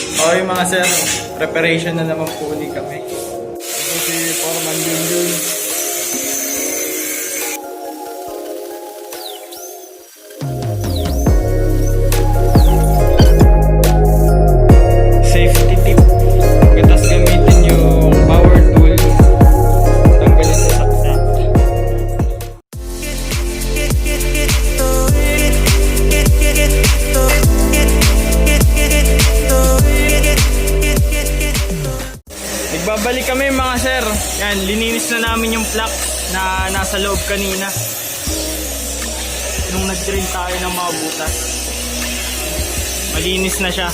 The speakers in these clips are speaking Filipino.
Okay mga sir, preparation na naman po ulit kami. Ito si Foreman Junjun. Safety tip. Pagkatas gamitin yung power tool. Tanggalin sa saksak. Nagbabalik kami mga sir. Yan, lininis na namin yung plug na nasa loob kanina. Nung nag-drain tayo ng mga butas. Malinis na siya.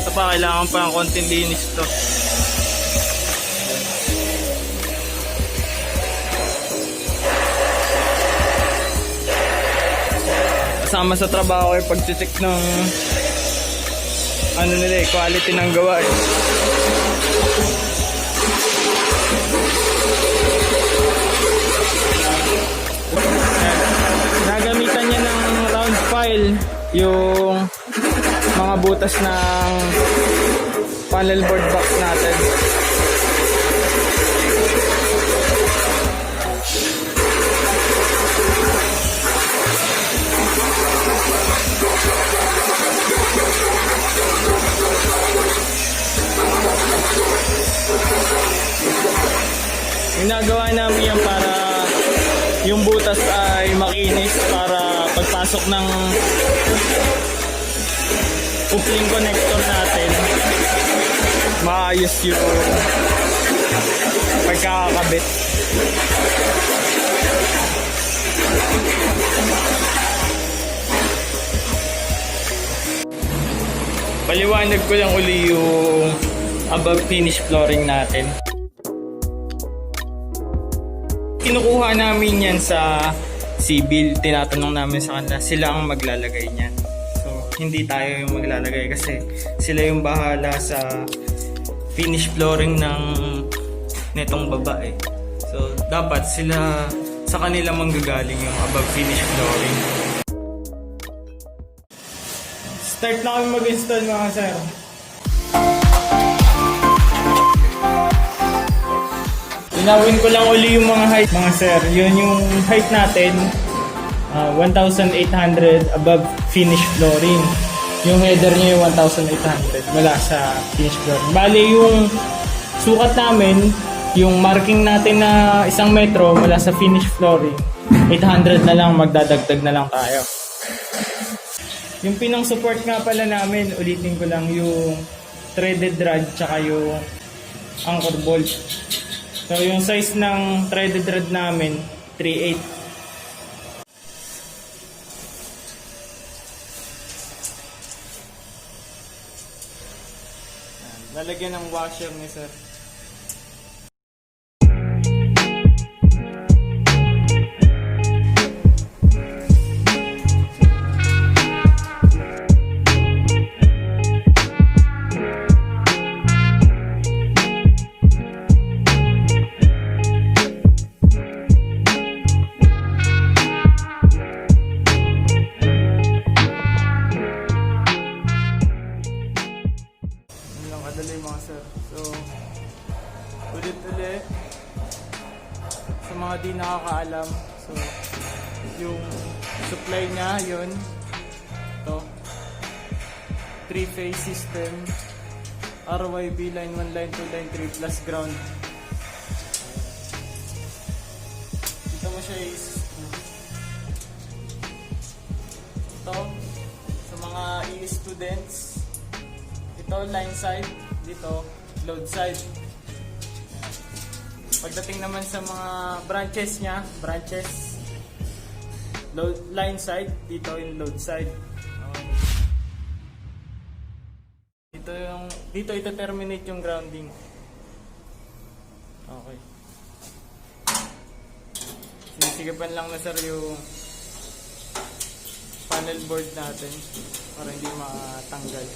Ito pa, kailangan pa ng konting linis to. Kasama sa trabaho ay pag-check ng ano nila eh, quality ng gawa eh. Nagamitan niya ng round file yung mga butas ng panel board box natin. Ginagawa namin yan para yung butas ay makinis para pagpasok ng coupling connector natin maayos yung pagkakabit. Paliwanag ko lang uli yung above finish flooring natin. Kinukuha namin yan sa civil. Tinatanong namin sa kanila, sila ang maglalagay niyan. So, hindi tayo yung maglalagay kasi sila yung bahala sa finish flooring ng netong baba eh. So, dapat sila sa kanila manggagaling yung above finish flooring. Start na kami mag-install mga sir. Linawin ko lang uli yung mga height mga sir. Yun yung height natin, 1,800 above finish flooring. Yung header niya yung 1,800 mula sa finish flooring. Bali yung sukat namin, yung marking natin na 1 metro mula sa finish flooring, 800 na lang, magdadagdag na lang tayo. Yung pinang support nga pala namin, ulitin ko lang yung threaded rod tsaka yung anchor bolt. So yung size ng threaded rod namin, 3/8. Lalagyan ng washer ni sir. Kadali mga sir. So, ulit-ulit sa mga di nakakaalam. So, yung supply niya, yun. Ito. 3-phase system. RYB line 1, line 2, line 3 plus ground. Dito mo siya is ito sa mga e-students. Ito line side, dito load side. Pagdating naman sa mga branches niya, load line side, dito yung load side. Dito ito terminate yung grounding. Okay. Sinisigapan lang na sir yung panel board natin para hindi matanggal.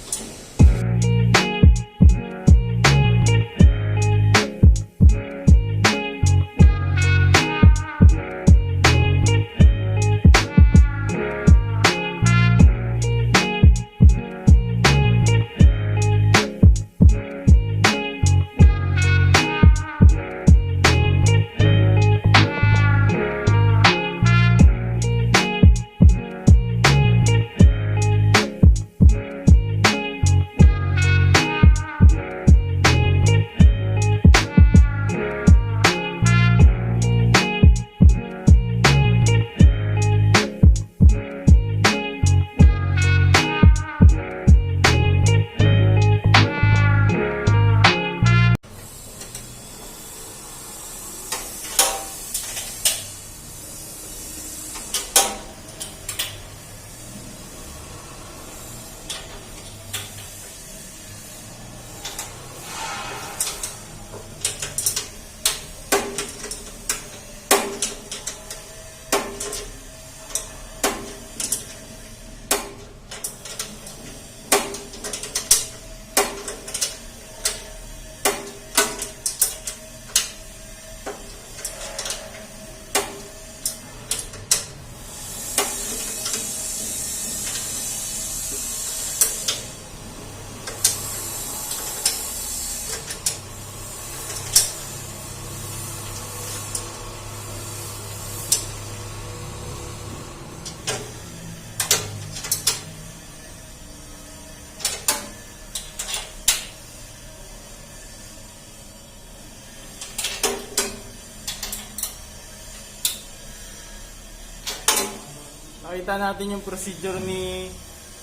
Nakita natin yung procedure ni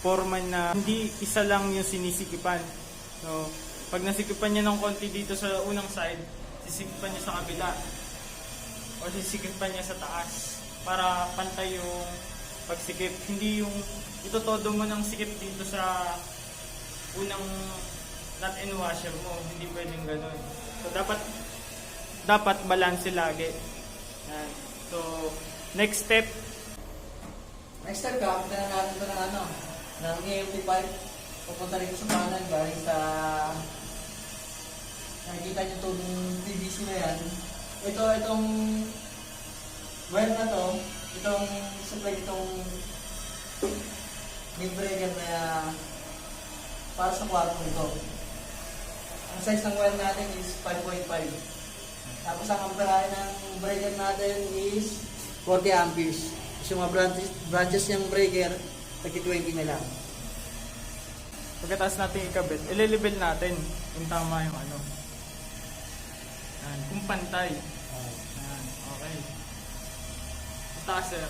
foreman na hindi isa lang yung sinisikipan. So, pag nasikipan niya ng konti dito sa unang side, sisikipan niya sa kabila. O sisikipan niya sa taas para pantay yung pagsikip. Hindi yung itotodo mo ng sikip dito sa unang nut and washer mo. Hindi pwedeng ganun. So, dapat balance lagi. Yan. So, next step. Next step, kapit na natin ito ng EMT pipe. Pupunta rin sa kanan galing sa nakikita nyo itong PVC na yan. Itong wire na to, itong supply itong mid breaker na para sa kwarto ito. Ang size ng wire natin is 5.5. Tapos ang amperahe ng breaker natin is 40 amperes. So yung mga branches ng breaker, 20 na lang. Pagkatapos natin ikabit, ililibel natin kung tama yung ano. Yan, kung pantay. Yan, okay. Sa taas, sir.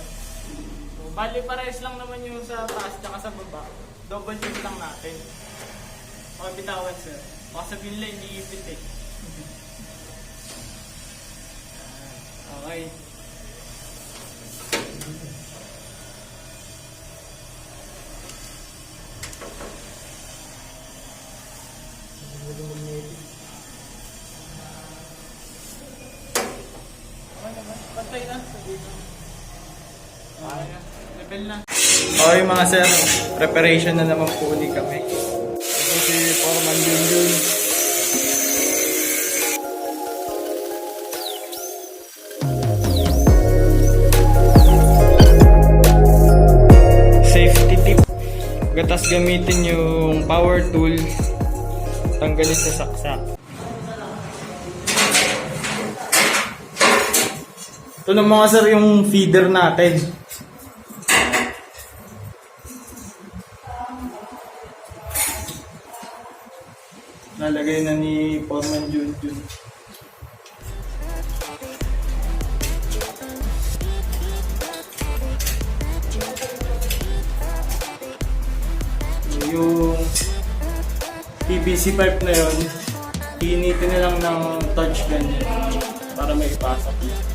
So, bali parehas lang naman yung sa taas at sa baba. Double check lang natin. Okay, bitawan, sir. Baka sabihin nila, iniipit eh. Okay. Pantay na. Okay na. Level na. Okay mga sir, preparation na naman po ulit kami. Ito si Foreman Junjun. Safety tip. Pagkatapos gamitin yung power tool, tanggalin sa saksak. Ito na mga sir yung feeder natin. Nalagay na ni Foreman Junjun. Yung PVC pipe na yun, hinitin na lang ng touch gun para may ipasok niya.